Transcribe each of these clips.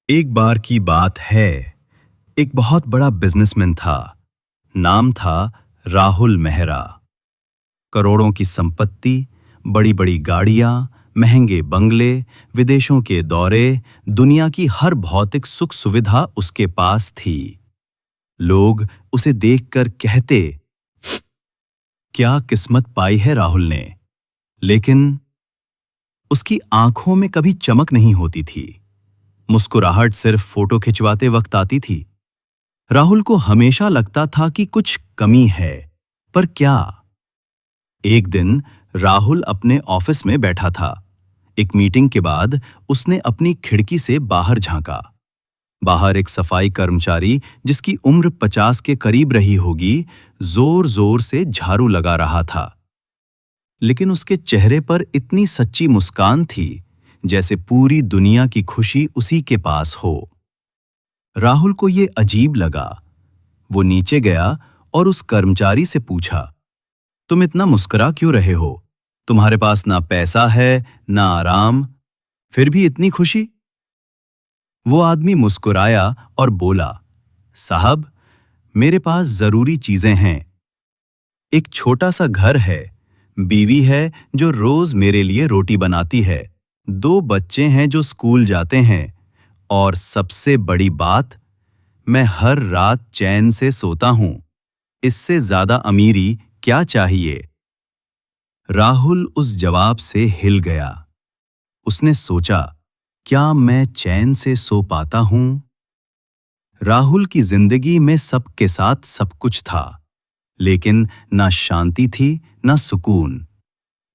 एक बार की बात है, एक बहुत बड़ा बिजनेसमैन था। नाम था राहुल मेहरा। करोड़ों की संपत्ति, बड़ी बड़ी गाड़ियां, महंगे बंगले, विदेशों के दौरे, दुनिया की हर भौतिक सुख सुविधा उसके पास थी। लोग उसे देखकर कहते, क्या किस्मत पाई है राहुल ने। लेकिन उसकी आंखों में कभी चमक नहीं होती थी। मुस्कुराहट सिर्फ फोटो खिंचवाते वक्त आती थी। राहुल को हमेशा लगता था कि कुछ कमी है, पर क्या? एक दिन राहुल अपने ऑफिस में बैठा था। एक मीटिंग के बाद उसने अपनी खिड़की से बाहर झांका। बाहर एक सफाई कर्मचारी, जिसकी उम्र 50 के करीब रही होगी, जोर जोर से झाड़ू लगा रहा था। लेकिन उसके चेहरे पर इतनी सच्ची मुस्कान थी, जैसे पूरी दुनिया की खुशी उसी के पास हो। राहुल को ये अजीब लगा। वो नीचे गया और उस कर्मचारी से पूछा, तुम इतना मुस्कुरा क्यों रहे हो? तुम्हारे पास ना पैसा है, ना आराम, फिर भी इतनी खुशी? वो आदमी मुस्कुराया और बोला, साहब, मेरे पास जरूरी चीजें हैं। एक छोटा सा घर है, बीवी है जो रोज मेरे लिए रोटी बनाती है, 2 बच्चे हैं जो स्कूल जाते हैं, और सबसे बड़ी बात, मैं हर रात चैन से सोता हूं। इससे ज्यादा अमीरी क्या चाहिए? राहुल उस जवाब से हिल गया। उसने सोचा, क्या मैं चैन से सो पाता हूं? राहुल की जिंदगी में सबके साथ सब कुछ था, लेकिन ना शांति थी, ना सुकून।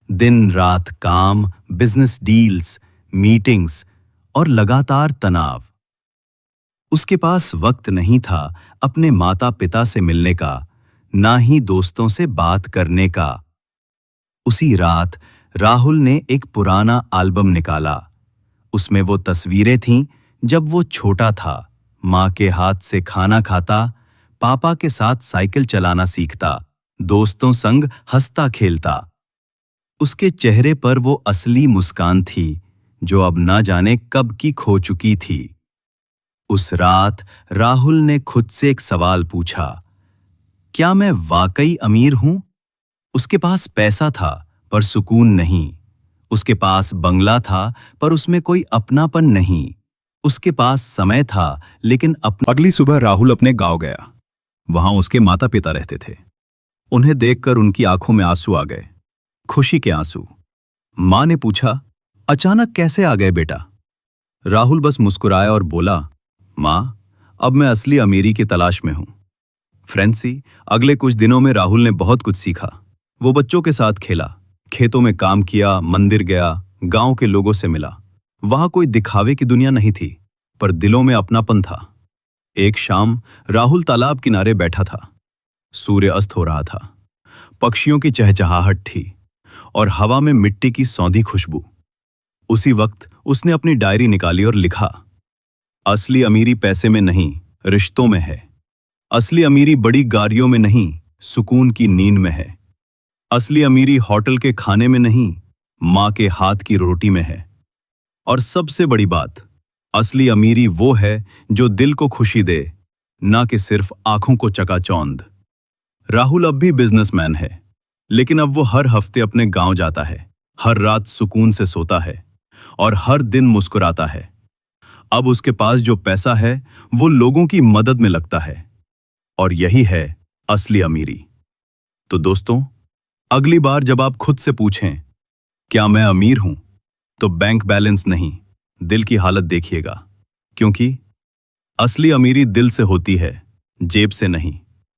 दिन रात काम, बिजनेस डील्स, मीटिंग्स और लगातार तनाव। उसके पास वक्त नहीं था अपने माता पिता से मिलने का, ना ही दोस्तों से बात करने का। उसी रात राहुल ने एक पुराना एल्बम निकाला। उसमें वो तस्वीरें थीं जब वो छोटा था, माँ के हाथ से खाना खाता, पापा के साथ साइकिल चलाना सीखता, दोस्तों संग हंसता खेलता। उसके चेहरे पर वो असली मुस्कान थी, जो अब ना जाने कब की खो चुकी थी। उस रात राहुल ने खुद से एक सवाल पूछा, क्या मैं वाकई अमीर हूं? उसके पास पैसा था, पर सुकून नहीं। उसके पास बंगला था, पर उसमें कोई अपनापन नहीं। उसके पास समय था, लेकिन अगली सुबह राहुल अपने गांव गया। वहां उसके माता पिता रहते थे। उन्हें देखकर उनकी आंखों में आंसू आ गए, खुशी के आंसू। मां ने पूछा, अचानक कैसे आ गए बेटा? राहुल बस मुस्कुराया और बोला, मां, अब मैं असली अमीरी की तलाश में हूं। फ्रेंसी, अगले कुछ दिनों में राहुल ने बहुत कुछ सीखा। वो बच्चों के साथ खेला, खेतों में काम किया, मंदिर गया, गांव के लोगों से मिला। वहां कोई दिखावे की दुनिया नहीं थी, पर दिलों में अपनापन था। एक शाम राहुल तालाब किनारे बैठा था। सूर्य अस्त हो रहा था। पक्षियों की चहचहाहट थी और हवा में मिट्टी की सौंधी खुशबू। उसी वक्त उसने अपनी डायरी निकाली और लिखा, असली अमीरी पैसे में नहीं, रिश्तों में है। असली अमीरी बड़ी गाड़ियों में नहीं, सुकून की नींद में है। असली अमीरी होटल के खाने में नहीं, माँ के हाथ की रोटी में है। और सबसे बड़ी बात, असली अमीरी वो है जो दिल को खुशी दे, ना कि सिर्फ आंखों को चकाचौंध। राहुल अब भी बिजनेसमैन है, लेकिन अब वो हर हफ्ते अपने गांव जाता है, हर रात सुकून से सोता है और हर दिन मुस्कुराता है। अब उसके पास जो पैसा है, वो लोगों की मदद में लगता है, और यही है असली अमीरी। तो दोस्तों, अगली बार जब आप खुद से पूछें, क्या मैं अमीर हूं, तो बैंक बैलेंस नहीं, दिल की हालत देखिएगा, क्योंकि असली अमीरी दिल से होती है, जेब से नहीं।